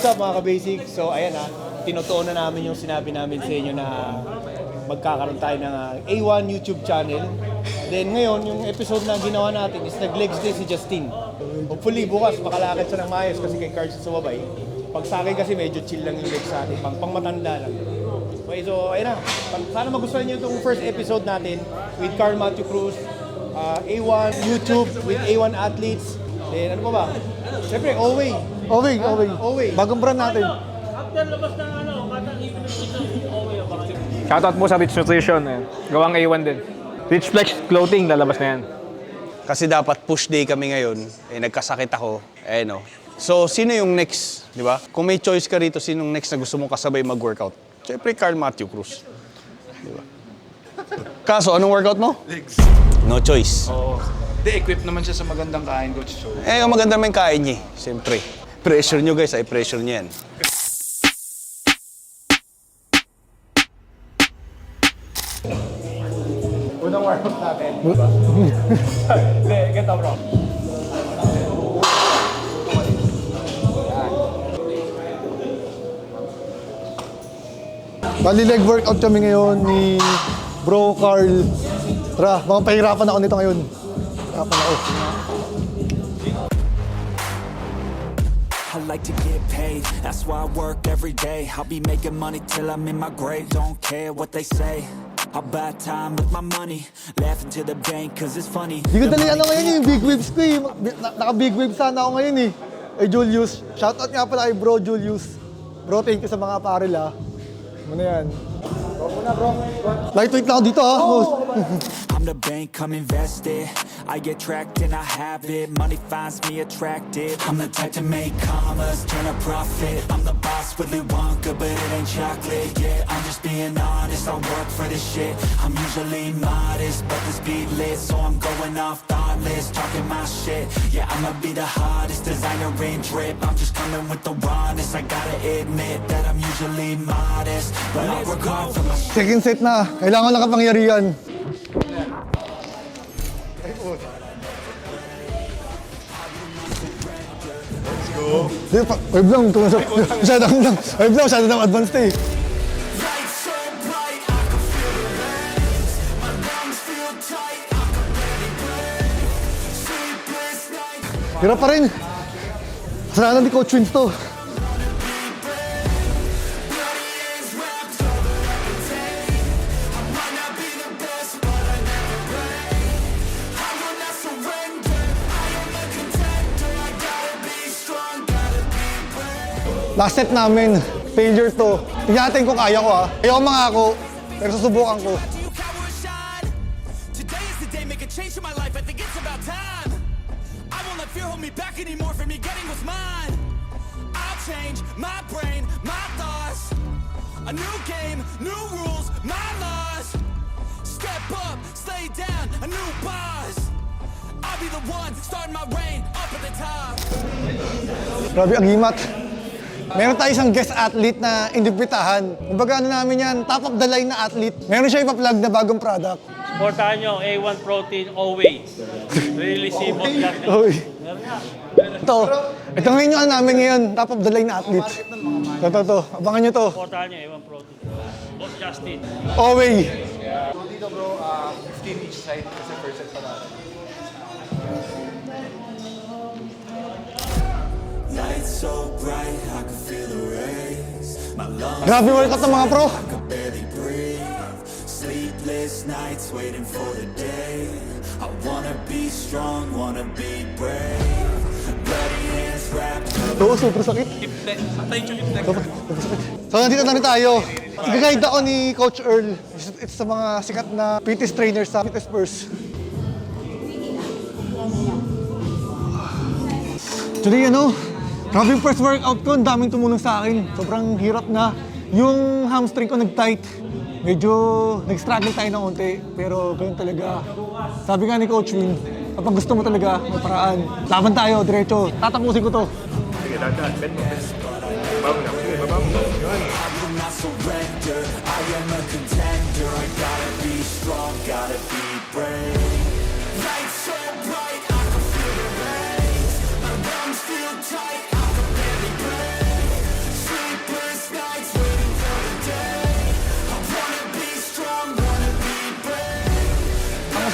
up mga ka-basic? So ayan tinutuon na namin yung sinabi namin sa inyo na magkakaroon tayo ng A1 YouTube channel. Then ngayon, yung episode na ginawa natin is nag-legs day si Justin. Hopefully bukas makalakad siya ng maayos kasi kay Carl sa sumabay. Pag sa akin kasi medyo chill lang yung legs sa atin, pang matanda lang. Okay, so ayun na. Sana magustuhan niyo itong first episode natin with Carl Matthew Cruz, A1 YouTube with A1 athletes. Then ano pa ba? Siyempre, Oway. Oway. Bagong brand natin. After labas ng katang ipinagkita, okay ba? Shoutout po sa Rich Nutrition. Gawang A1 din. Rich Flex Clothing, lalabas na yan. Kasi dapat push day kami ngayon, nagkasakit ako, So, sino yung next, di ba? Kung may choice ka rito, sinong next na gusto mong kasabay mag-workout? Siyempre, Carl Matthew Cruz. Di ba? Kaso, anong workout mo? Legs. No choice. Oo. Equip naman siya sa magandang kain, Coach Choi. Ang maganda naman yung kain niya, siyempre. Pressure nyo guys, pressure niya yan. Unang warm-up natin. Hindi, ganito bro. Bali leg workout kami ngayon ni Bro Carl. Tara, mga pahirapan ako nito ngayon. Pahirapan ako. I like to get paid, that's why I work every day. I'll be making money till I'm in my grave. Don't care what they say, I'll buy time with my money. Laughing to the bank cause it's funny. Di ko dali ngayon yung big waves ko eh. Naka-big waves sana ako ngayon eh. Julius. Shoutout nga pala kay Bro Julius. Bro, thank you sa mga apparel Ano yan? Lightweight lang ako dito I'm the bank, come invest it. I get tracked and I have it. Money finds me attractive. I'm the type to make commas, turn a profit. I'm the boss, Willy Wonka, but it ain't chocolate. Yeah, I'm just being honest, I work for this shit. I'm usually modest, but this beat lit, so I'm going off thoughtless, talking my shit. Yeah, I'ma be the hottest designer in drip. I'm just coming with the rawness. I gotta admit that I'm usually modest, but I work hard for my shit. Second set na. Kailangan lang kapangyarihan. Wave lang. Masyado lang advanced eh. Lights so bright, I can feel the rays. My lungs feel tight, I can barely breathe. Sleepless nights. Hirap pa rin. Kasalanan ni Coach Wins to. Last set namin, failure to. Tingnan natin kung kaya ko Ayoko mangako, pero susubukan ko. Today is the day, make a change in my life. I think it's about time. I won't let fear hold me back anymore from me getting what's mine. I'll change my brain, my thoughts. A new game, new rules, my laws. Step up, stay down, a new boss. I'll be the one starting my reign up at the top. Grabe ang himat. Meron tayo isang guest athlete na indigbitahan. Kumbaga namin yan, top of the line na athlete. Meron siya ipa-plug na bagong product. Supportahan nyo, A1 Protein, Oway. Really simple lang. Oy. Ito ngayon yung namin ngayon, top of the line na athlete. Ito. Abangan nyo to. Supportahan nyo, A1 Protein. Boss Justin. Oway. So dito bro, 15 each side kasi first set pa natin. Lights so bright, I can feel the rays. My lungs Grabe workout ng mga pro. I can barely breathe. Sleepless nights waiting for the day. I wanna be strong, wanna be brave. Bloody hands wrapped up. Oo, super sakit. So nandito na rin tayo. I-guide ako ni Coach Earl. It's sa mga sikat na fitness trainers sa Fitness First. Actually, grabe yung first workout ko, ang daming tumulong sa akin. Sobrang hirap na. Yung hamstring ko nag-tight. Medyo nag-struggle tayo ng konti. Pero ganun talaga. Sabi nga ni Coach Win, kapag gusto mo talaga, may paraan. Laban tayo, diretso. Tatapusin ko to. Sige, dahan-dahan. Bet mo. Bago na. Sige, babago. Yun. I will not surrender. I am a contender. I gotta be strong, gotta be brave. Lights so bright, I can feel the rays. My lungs feel tight, I can barely breathe.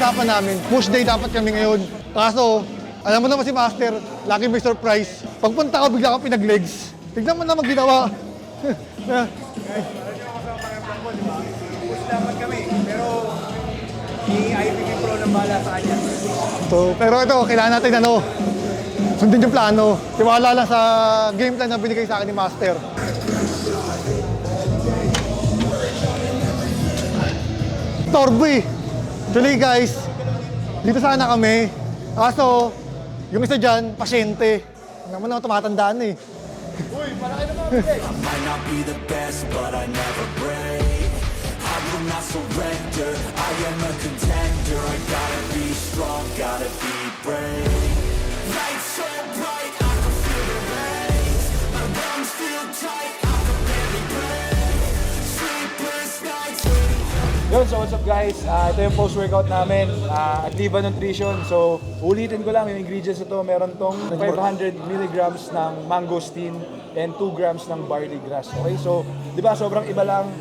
pinag-uusapan namin, push day dapat kami ngayon. Kaso, alam mo naman si Master, lagi may surprise. Pagpunta ko, bigla akong pinag-legs. Tignan mo naman ginawa. Push dapat kami, pero i-IPP Pro ng bala sa kanya. So, pero ito, kailangan natin sundin yung plano. Tiwala lang sa game plan na binigay sa akin ni Master. Torbo eh. Actually guys, dito sana kami. Kaso, yung isa dyan, pasyente. Naman naman tumatandaan eh. I might not be the best, but I never break. I will not surrender, I am a contender. I gotta be strong, gotta be brave. Lights so bright, I can feel the rays. My lungs feel tight, I can barely breathe. Sleepless nights. Yun, so what's up guys? Ito yung post-workout namin, Activa Nutrition. So, ulitin ko lang yung ingredients ito. Meron tong 500 milligrams ng mangosteen and 2 grams ng barley grass. Okay, so, di ba sobrang iba lang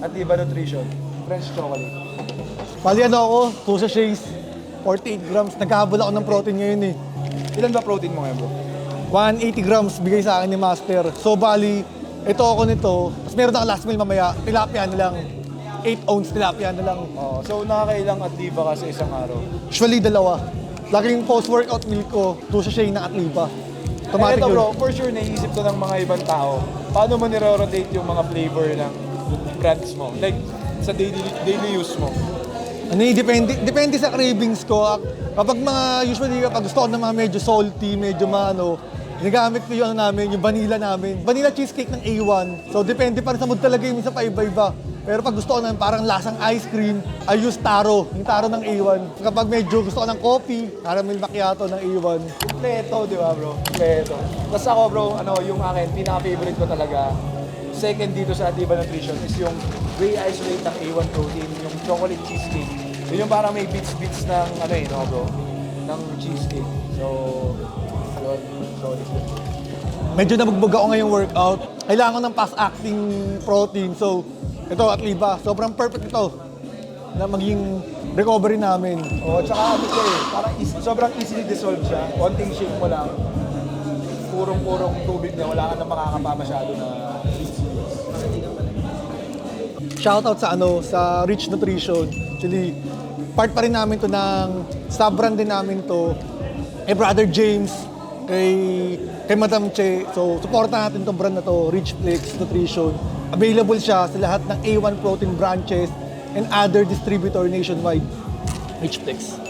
Activa Nutrition. French chocolate. Bali ako, 2 sachets, 48 grams. Nagkahabol ako ng protein ngayon eh. Ilan ba protein mo ngayon bro? 180 grams bigay sa akin ni Master. So bali, ito ako nito. Tapos meron akong last meal mamaya, tilapia na lang. 8 ounce tilapia na lang. Oh, so nakakailang Activa ka sa isang araw? Usually dalawa. Laging post-workout meal ko, 2 sachet ng Activa. Automatic Ito yun. bro, for sure naisip to ng mga ibang tao. Paano mo nire-rotate yung mga flavor ng brands mo? Like, sa daily use mo? Ano eh, depende sa cravings ko. Kapag kapag gusto ko ng mga medyo salty, medyo ginagamit ko yung yung vanilla namin. Vanilla cheesecake ng A1. So depende pa rin sa mood talaga yung minsan pa iba-iba. Pero pag gusto ko ng parang lasang ice cream, I use taro. Yung taro ng A1. Kapag medyo gusto ko ng coffee, caramel macchiato ng A1. Kompleto, di ba bro? Kompleto. Tapos ako bro, yung akin, pinaka-favorite ko talaga, second dito sa Activa Nutrition is yung whey isolate ng A1 protein, yung chocolate cheesecake. Yun yung parang may bits ng bro, ng cheesecake. So, yun. Solid yun. Medyo nabugbog ako ngayong workout. Kailangan ko ng fast-acting protein. So, ito, Activa. Sobrang perfect ito na maging recovery namin. Oh, tsaka ano siya parang sobrang easily dissolve siya. Konting shake mo lang, purong tubig na wala ka na makakapa masyado na Shoutout sa Rich Nutrition. Actually, part pa rin namin to ng sub-brand din namin to. Kay Brother James, kay Madam Che. So, supportan natin tong brand na to, Rich Flex Nutrition. Available siya sa lahat ng A1 Protein branches and other distributor nationwide. Rich Flex.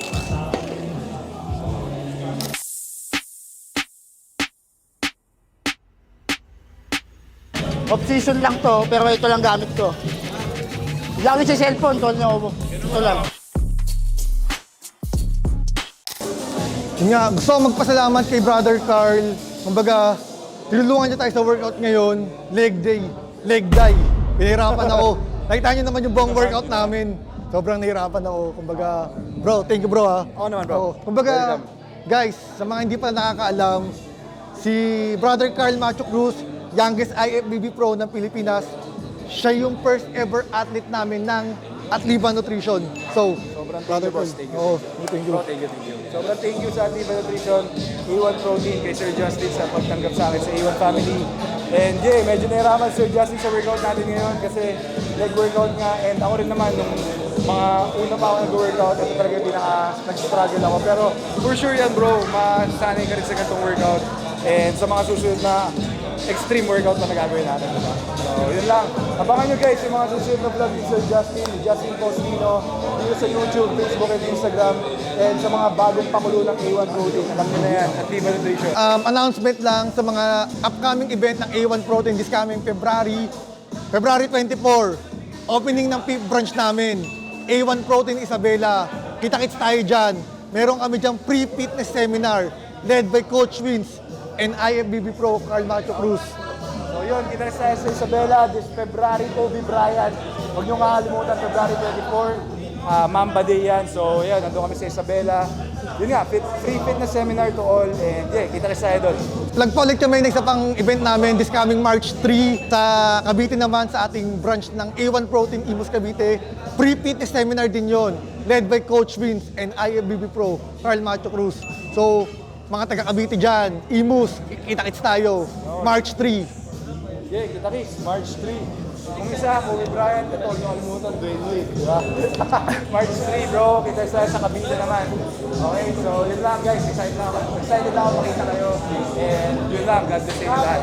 Off-season lang to, pero ito lang gamit ko. Lagi sa cellphone, to ito lang. Yun nga, gusto ko magpasalamat kay Brother Carl. Kumbaga, tinulungan niya tayo sa workout ngayon. Leg day. Pinahirapan ako. Nakita niyo naman yung buong workout namin. Sobrang nahirapan ako. Kumbaga, bro, thank you bro ha. Oo naman, bro. Oo. Kumbaga, guys, sa mga hindi pa nakakaalam, si Brother Carl Macho Cruz, youngest IFBB Pro ng Pilipinas, siya yung first ever athlete namin ng Activa Nutrition. So, sobrang Brother thank you, boss. Carl. Thank you. Oo, thank you. Bro, thank you. Sobrang thank you sa Activa Nutrition, A1 Protein, kay Sir Justin sa pagtanggap sa akin sa A1 Family. And yeah, medyo nahirapan Sir Justin sa workout natin ngayon kasi nag-workout nga and ako rin naman nung mga una pa ako nag-workout, ito talaga nag-struggle ako. Pero for sure yan bro, masanay ka rin sa ganitong workout and sa mga susunod na extreme workout na nagagawin natin. Diba? So yun lang. Abangan nyo guys yung mga susunod na vlog ni Sir Justin, ni Justin Postino, dito sa YouTube, Facebook, and Instagram. And sa mga bagong pakulo ng A1 Protein, alam nyo na yan, Activa Nutrition. Announcement lang sa mga upcoming event ng A1 Protein this coming February 24, opening ng 5th branch namin, A1 Protein Isabela. Kita-kits tayo dyan. Meron kami dyan pre-fitness seminar led by Coach Wins and IFBB Pro Carl Macho Cruz. So yun, kita tayo sa Isabela this February, Kobe Bryant. Huwag nyo kakalimutan, February 24, Mamba Day yan. So yan, nandun kami sa Isabela. Yun nga, free fitness seminar to all. And yeah, kita tayo doon. Plug pa ulit kami sa pang event namin this coming March 3 sa Cavite naman sa ating branch ng A1 Protein Imus Cavite. Pre-fitness seminar din yon. led by Coach Vince and IFBB Pro, Carl Macho Cruz. So, mga taga Cavite dyan, Imus, kita-kits tayo, March 3. Yeah, kita kicks, March 3. Kung isa, Kobe Bryant, ito, yung alimutan, Dwayne Wade, di ba? March 3, bro, kita tayo sa Cavite naman. Okay, so yun lang guys, excited lang ako makita kayo. And yun lang, God bless you lahat.